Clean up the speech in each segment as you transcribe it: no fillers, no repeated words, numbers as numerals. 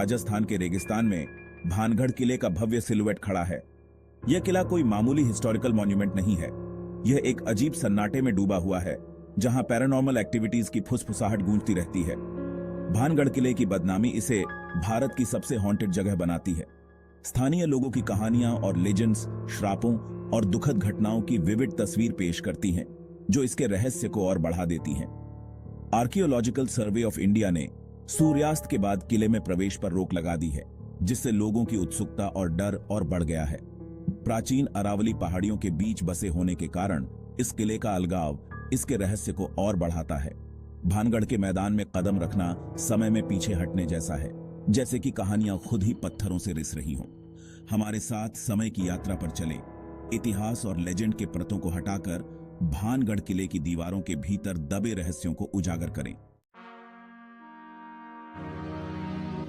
राजस्थान के रेगिस्तान में भानगढ़ किले का भव्य सिलुएट खड़ा है। यह किला कोई मामूली हिस्टोरिकल मॉन्यूमेंट नहीं है। यह एक अजीब सन्नाटे में डूबा हुआ है, जहां पैरानॉर्मल एक्टिविटीज की फुसफुसाहट गूंजती रहती है। भानगढ़ किले की बदनामी इसे भारत की सबसे हॉन्टेड जगह बनाती है। स्थानीय लोगों की कहानियां और लेजेंड्स श्रापों और दुखद घटनाओं की विविड तस्वीर पेश करती हैं, जो इसके रहस्य को और बढ़ा देती हैं। आर्कियोलॉजिकल सर्वे ऑफ इंडिया ने सूर्यास्त के बाद किले में प्रवेश पर रोक लगा दी है, जिससे लोगों की उत्सुकता और डर और बढ़ गया है। प्राचीन अरावली पहाड़ियों के बीच बसे होने के कारण इस किले का अलगाव इसके रहस्य को और बढ़ाता है। भानगढ़ के मैदान में कदम रखना समय में पीछे हटने जैसा है, जैसे कि कहानियां खुद ही पत्थरों से रिस रही हों। हमारे साथ समय की यात्रा पर चले, इतिहास और लेजेंड के परतों को हटाकर भानगढ़ किले की दीवारों के भीतर दबे रहस्यों को उजागर करें।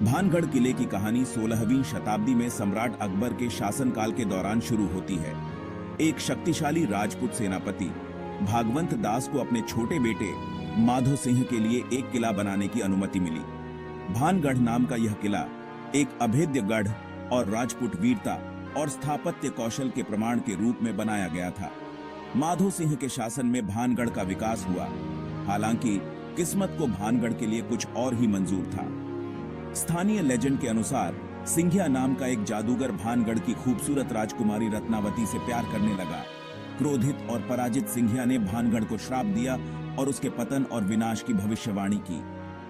भानगढ़ किले की कहानी 16वीं शताब्दी में सम्राट अकबर के शासनकाल के दौरान शुरू होती है। एक शक्तिशाली राजपूत सेनापति भागवंत दास को अपने छोटे बेटे माधो सिंह के लिए एक किला बनाने की अनुमति मिली। भानगढ़ नाम का यह किला एक अभेद्य गढ़ और राजपूत वीरता और स्थापत्य कौशल के प्रमाण के रूप में बनाया गया था। माधो सिंह के शासन में भानगढ़ का विकास हुआ, हालांकि किस्मत को भानगढ़ के लिए कुछ और ही मंजूर था। स्थानीय लेजेंड के अनुसार सिंघिया नाम का एक जादूगर भानगढ़ की खूबसूरत राजकुमारी रत्नावती से प्यार करने लगा। क्रोधित और पराजित सिंघिया ने भानगढ़ को श्राप दिया और उसके पतन और विनाश की भविष्यवाणी की।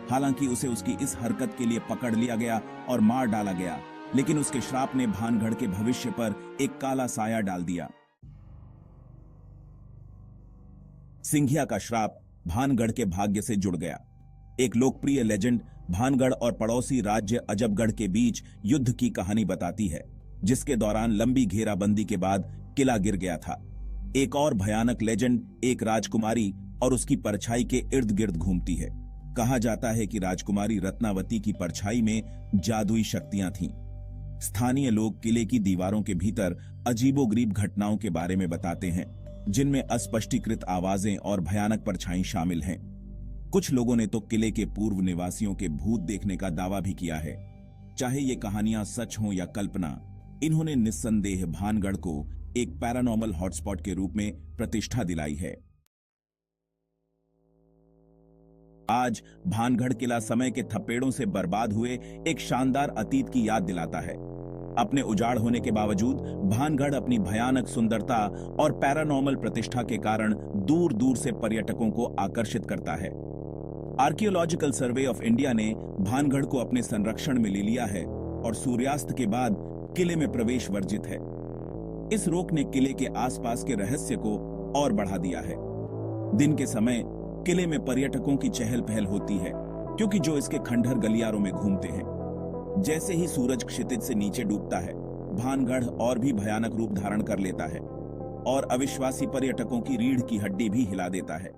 हालांकि उसे उसकी इस हरकत के लिए पकड़ लिया गया और मार डाला गया, लेकिन उसके श्राप ने भानगढ़ के भविष्य पर एक काला साया डाल दिया। सिंघिया का श्राप भानगढ़ के भाग्य से जुड़ गया। एक लोकप्रिय लेजेंड भानगढ़ और पड़ोसी राज्य अजबगढ़ के बीच युद्ध की कहानी बताती है, जिसके दौरान लंबी घेराबंदी के बाद किला गिर गया था। एक और भयानक लेजेंड एक राजकुमारी और उसकी परछाई के इर्द गिर्द घूमती है। कहा जाता है कि राजकुमारी रत्नावती की परछाई में जादुई शक्तियां थीं। स्थानीय लोग किले की दीवारों के भीतर अजीबोगरीब घटनाओं के बारे में बताते हैं, जिनमें अस्पष्टीकृत आवाजें और भयानक परछाई शामिल हैं। कुछ लोगों ने तो किले के पूर्व निवासियों के भूत देखने का दावा भी किया है। चाहे ये कहानियां सच हों या कल्पना, इन्होंने निस्संदेह भानगढ़ को एक पैरानॉर्मल हॉटस्पॉट के रूप में प्रतिष्ठा दिलाई है। आज भानगढ़ किला समय के थप्पेड़ों से बर्बाद हुए एक शानदार अतीत की याद दिलाता है। अपने उजाड़ होने के बावजूद भानगढ़ अपनी भयानक सुंदरता और पैरानॉर्मल प्रतिष्ठा के कारण दूर दूर से पर्यटकों को आकर्षित करता है। आर्कियोलॉजिकल सर्वे ऑफ इंडिया ने भानगढ़ को अपने संरक्षण में ले लिया है और सूर्यास्त के बाद किले में प्रवेश वर्जित है। इस रोक ने किले के आसपास के रहस्य को और बढ़ा दिया है। दिन के समय किले में पर्यटकों की चहल पहल होती है, क्योंकि जो इसके खंडहर गलियारों में घूमते हैं। जैसे ही सूरज क्षितिज से नीचे डूबता है, भानगढ़ और भी भयानक रूप धारण कर लेता है और अविश्वासी पर्यटकों की रीढ़ की हड्डी भी हिला देता है।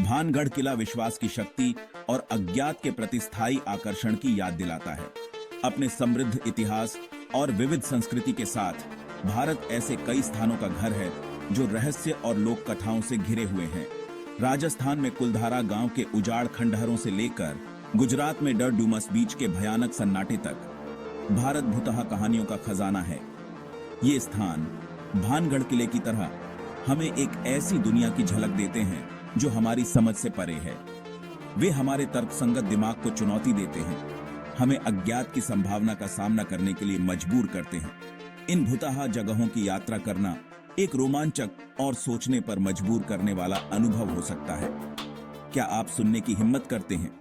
भानगढ़ किला विश्वास की शक्ति और अज्ञात के प्रति स्थायी आकर्षण की याद दिलाता है। अपने समृद्ध इतिहास और विविध संस्कृति के साथ भारत ऐसे कई स्थानों का घर है जो रहस्य और लोक कथाओं से घिरे हुए हैं। राजस्थान में कुलधारा गांव के उजाड़ खंडहरों से लेकर गुजरात में डर डूमस बीच के भयानक सन्नाटे तक भारत भूतहा कहानियों का खजाना है। ये स्थान भानगढ़ किले की तरह हमें एक ऐसी दुनिया की झलक देते हैं जो हमारी समझ से परे है। वे हमारे तर्कसंगत दिमाग को चुनौती देते हैं, हमें अज्ञात की संभावना का सामना करने के लिए मजबूर करते हैं। इन भूतहा जगहों की यात्रा करना एक रोमांचक और सोचने पर मजबूर करने वाला अनुभव हो सकता है। क्या आप सुनने की हिम्मत करते हैं?